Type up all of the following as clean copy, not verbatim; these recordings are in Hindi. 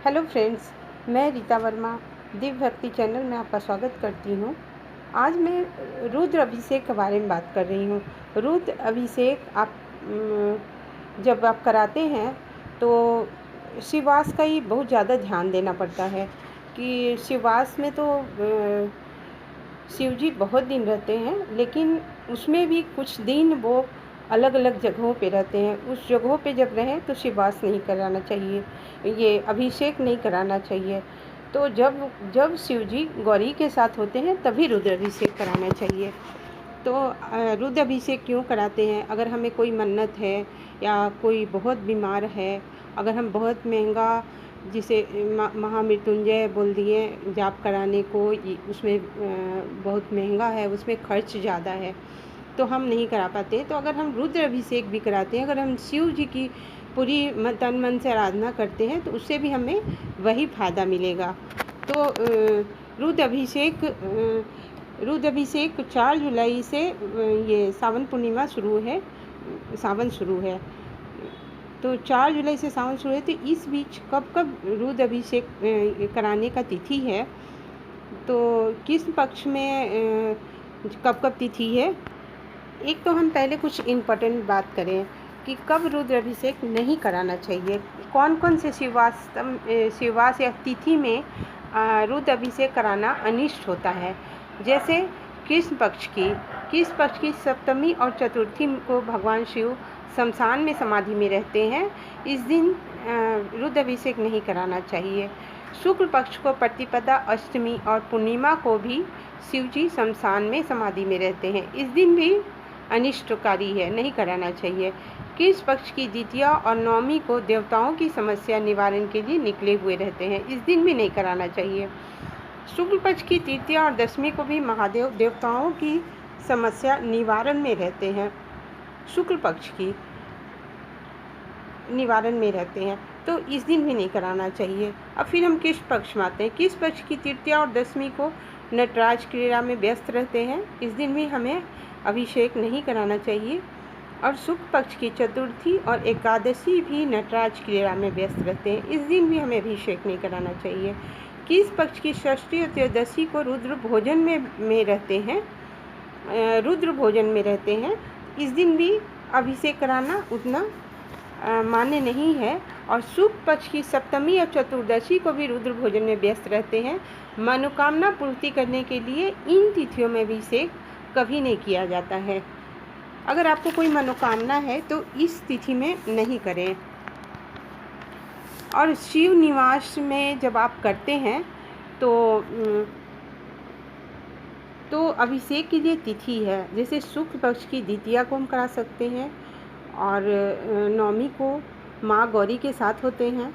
हेलो फ्रेंड्स, मैं रीता वर्मा दिव्य भक्ति चैनल में आपका स्वागत करती हूँ। आज मैं रुद्र अभिषेक के बारे में बात कर रही हूँ। रुद्र अभिषेक जब आप कराते हैं तो शिववास का ही बहुत ज़्यादा ध्यान देना पड़ता है कि शिववास में तो शिव जी बहुत दिन रहते हैं, लेकिन उसमें भी कुछ दिन वो अलग अलग जगहों पे रहते हैं। उस जगहों पे जब रहें तो शिववास नहीं कराना चाहिए, ये अभिषेक नहीं कराना चाहिए। तो जब जब शिव जी गौरी के साथ होते हैं तभी रुद्राभिषेक कराना चाहिए। तो रुद्राभिषेक क्यों कराते हैं? अगर हमें कोई मन्नत है या कोई बहुत बीमार है, अगर हम बहुत महंगा जिसे महामृत्युंजय बोल दिए जाप कराने को, उसमें बहुत महंगा है, उसमें खर्च ज़्यादा है तो हम नहीं करा पाते। तो अगर हम रुद्र अभिषेक भी कराते हैं, अगर हम शिव जी की पूरी तन मन से आराधना करते हैं तो उससे भी हमें वही फ़ायदा मिलेगा। तो रुद्र अभिषेक 4 जुलाई से ये सावन पूर्णिमा शुरू है, सावन शुरू है। तो 4 जुलाई से सावन शुरू है, तो इस बीच कब कब रुद्र अभिषेक कराने का तिथि है, तो किस पक्ष में कब कब तिथि है। एक तो हम पहले कुछ इम्पोर्टेंट बात करें कि कब रुद्र अभिषेक नहीं कराना चाहिए। कौन कौन से शिववास या तिथि में रुद्र अभिषेक कराना अनिष्ट होता है। जैसे कृष्ण पक्ष की सप्तमी और चतुर्थी को भगवान शिव शमशान में समाधि में रहते हैं, इस दिन रुद्र अभिषेक नहीं कराना चाहिए। शुक्ल पक्ष को प्रतिपदा, अष्टमी और पूर्णिमा को भी शिव जी शमशान में समाधि में रहते हैं, इस दिन भी अनिष्टकारी है, नहीं कराना चाहिए। कृष्ण पक्ष की द्वितीया और नवमी को देवताओं की समस्या निवारण के लिए निकले हुए रहते हैं, इस दिन भी नहीं कराना चाहिए। शुक्ल पक्ष की तृतीया और दशमी को भी महादेव देवताओं की समस्या निवारण में रहते हैं, शुक्ल पक्ष की निवारण में रहते हैं, तो इस दिन भी नहीं कराना चाहिए। अब फिर हम कृष्ण पक्ष में आते हैं। कृष्ण पक्ष की तृतीया और दशमी को नटराज क्रीड़ा में व्यस्त रहते हैं, इस दिन भी हमें अभिषेक नहीं कराना चाहिए। और शुक्ल पक्ष की चतुर्थी और एकादशी भी नटराज क्रीड़ा में व्यस्त रहते हैं, इस दिन भी हमें अभिषेक नहीं कराना चाहिए। कृष्ण पक्ष की षष्ठी और त्रयोदशी को रुद्र भोजन में रहते हैं, रुद्र भोजन में रहते हैं, इस दिन भी अभिषेक कराना उतना मान्य नहीं है। और शुक्ल पक्ष की सप्तमी और चतुर्दशी को भी रुद्र भोजन में व्यस्त रहते हैं। मनोकामना पूर्ति करने के लिए इन तिथियों में अभिषेक कभी नहीं किया जाता है। अगर आपको कोई मनोकामना है तो इस तिथि में नहीं करें। और शिव निवास में जब आप करते हैं तो अभिषेक की जो तिथि है, जैसे शुक्ल पक्ष की द्वितीया को हम करा सकते हैं और नवमी को माँ गौरी के साथ होते हैं,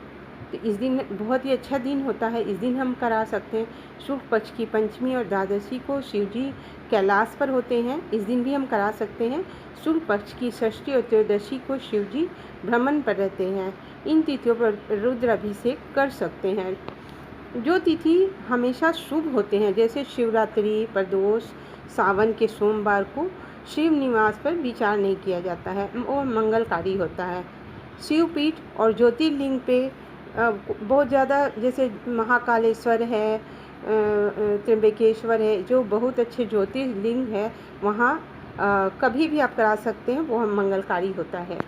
तो इस दिन बहुत ही अच्छा दिन होता है, इस दिन हम करा सकते हैं। शुक्ल पक्ष की पंचमी और द्वादशी को शिव जी कैलाश पर होते हैं, इस दिन भी हम करा सकते हैं। शुक्ल पक्ष की षष्ठी और त्रयोदशी को शिव जी भ्रमण पर रहते हैं, इन तिथियों पर रुद्र अभिषेक कर सकते हैं। जो तिथि हमेशा शुभ होते हैं, जैसे शिवरात्रि, प्रदोष, सावन के सोमवार को शिव निवास पर विचार नहीं किया जाता है, वो मंगलकारी होता है। शिवपीठ और ज्योतिर्लिंग पे बहुत ज़्यादा, जैसे महाकालेश्वर है, त्र्यंबकेश्वर है, जो बहुत अच्छे ज्योतिर्लिंग है, वहाँ कभी भी आप करा सकते हैं, वो मंगलकारी होता है।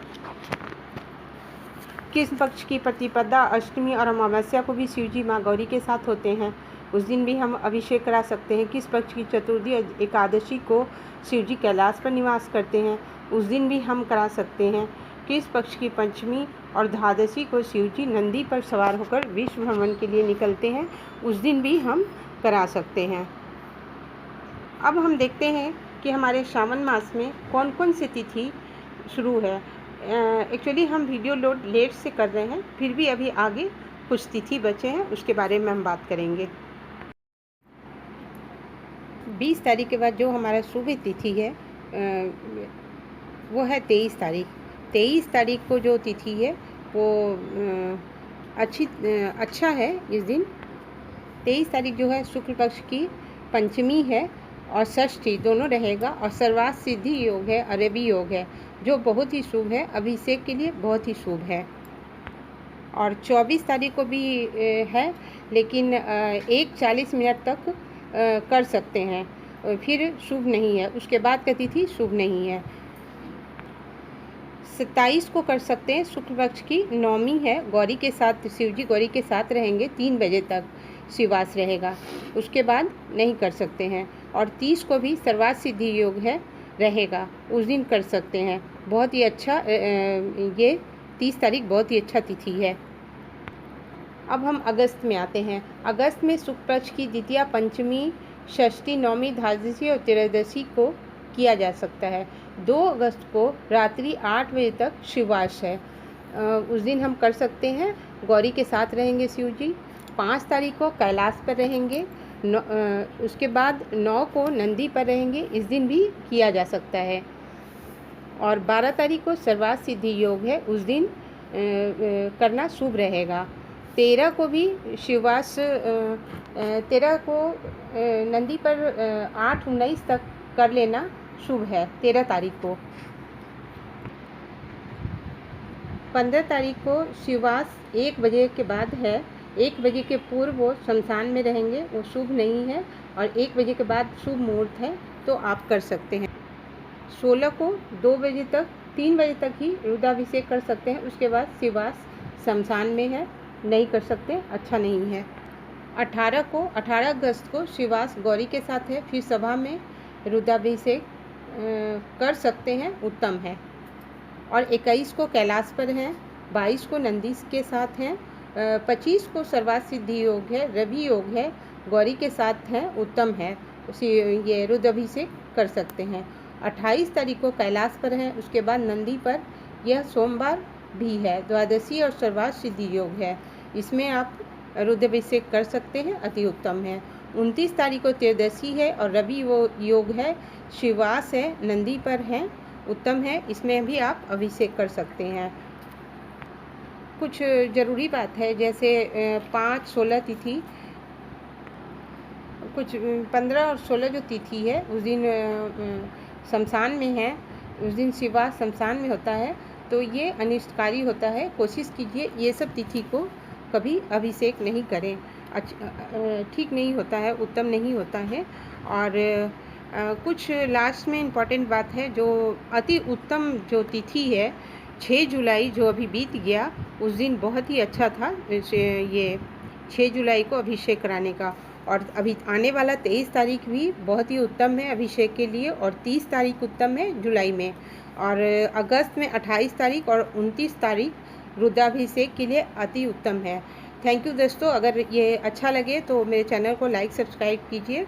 कृष्ण पक्ष की प्रतिपदा, अष्टमी और अमावस्या को भी शिव जी माँ गौरी के साथ होते हैं, उस दिन भी हम अभिषेक करा सकते हैं। कृष्ण पक्ष की चतुर्थी एकादशी को शिव जी कैलाश पर निवास करते हैं, उस दिन भी हम करा सकते हैं। कृष्ण पक्ष की पंचमी और द्वादशी को शिव जी नंदी पर सवार होकर विश्व भ्रमण के लिए निकलते हैं, उस दिन भी हम करा सकते हैं। अब हम देखते हैं कि हमारे श्रावण मास में कौन कौन सी तिथि शुरू है। एक्चुअली हम वीडियो लोड लेट से कर रहे हैं, फिर भी अभी आगे कुछ तिथि बचे हैं, उसके बारे में हम बात करेंगे। 20 तारीख के बाद जो हमारा शुभ तिथि है वो है 23 तारीख। 23 तारीख को जो तिथि है वो अच्छा है। इस दिन 23 तारीख जो है शुक्ल पक्ष की पंचमी है और षष्ठी दोनों रहेगा, और सर्वार्थ सिद्धि योग है, अरबी योग है, जो बहुत ही शुभ है, अभिषेक के लिए बहुत ही शुभ है। और 24 तारीख को भी है, लेकिन 1:40 तक कर सकते हैं, फिर शुभ नहीं है। उसके बाद का तिथि शुभ नहीं है। 27 को कर सकते हैं, शुक्ल पक्ष की नवमी है, गौरी के साथ, शिवजी गौरी के साथ रहेंगे, 3 बजे तक शिववास रहेगा, उसके बाद नहीं कर सकते हैं। और 30 को भी सर्वार्थ सिद्धि योग है, रहेगा, उस दिन कर सकते हैं। बहुत ही अच्छा, ये 30 तारीख बहुत ही अच्छा तिथि है। अब हम अगस्त में आते हैं। अगस्त में शुक्ल पक्ष की द्वितीया, पंचमी, षष्ठी, नवमी, द्वादशी और त्रयोदशी को किया जा सकता है। 2 अगस्त को रात्रि 8 बजे तक शिववास है, उस दिन हम कर सकते हैं, गौरी के साथ रहेंगे शिव जी। 5 तारीख को कैलाश पर रहेंगे, उसके बाद 9 को नंदी पर रहेंगे, इस दिन भी किया जा सकता है। और 12 तारीख को सर्वार्थ सिद्धि योग है, उस दिन करना शुभ रहेगा। 13 को भी शिववास, 13 को नंदी पर 8:19 तक कर लेना शुभ है, 13 तारीख को। 15 तारीख को शिववास 1 बजे के बाद है, 1 बजे के पूर्व वो शमशान में रहेंगे, वो शुभ नहीं है। और 1 बजे के बाद शुभ मुहूर्त है, तो आप कर सकते हैं। 16 को 2 बजे तक, 3 बजे तक ही रुद्राभिषेक कर सकते हैं, उसके बाद शिववास शमशान में है, नहीं कर सकते, अच्छा नहीं है। 18 अगस्त को शिववास गौरी के साथ है, फिर सभा में रुद्राभिषेक कर सकते हैं, उत्तम है। और 21 को कैलाश पर हैं, 22 को नंदी के साथ हैं, 25 को सर्वार्थ सिद्धि योग है, रवि योग है, गौरी के साथ हैं, उत्तम है, ये रुद्राभिषेक कर सकते हैं। 28 तारीख को कैलाश पर हैं, उसके बाद नंदी पर, यह सोमवार भी है, द्वादशी और सर्वार्थ सिद्धि योग है, इसमें आप रुद्राभिषेक कर सकते हैं, अति उत्तम है। 29 तारीख को त्रयोदशी है और रवि वो योग है, शिववास है, नंदी पर है, उत्तम है, इसमें भी आप अभिषेक कर सकते हैं। कुछ ज़रूरी बात है, जैसे 5, 16 तिथि, कुछ 15 और 16 जो तिथि है, उस दिन शमशान में है, उस दिन शिववास शमशान में होता है, तो ये अनिष्टकारी होता है। कोशिश कीजिए ये सब तिथि को कभी अभिषेक नहीं करें, ठीक नहीं होता है, उत्तम नहीं होता है। और कुछ लास्ट में इम्पॉर्टेंट बात है, जो अति उत्तम जो तिथि है 6 जुलाई जो अभी बीत गया, उस दिन बहुत ही अच्छा था, ये 6 जुलाई को अभिषेक कराने का। और अभी आने वाला 23 तारीख भी बहुत ही उत्तम है अभिषेक के लिए, और 30 तारीख उत्तम है जुलाई में, और अगस्त में 28 तारीख और 29 तारीख रुद्राभिषेक के लिए अति उत्तम है। थैंक यू दोस्तों, अगर ये अच्छा लगे तो मेरे चैनल को लाइक सब्सक्राइब कीजिए।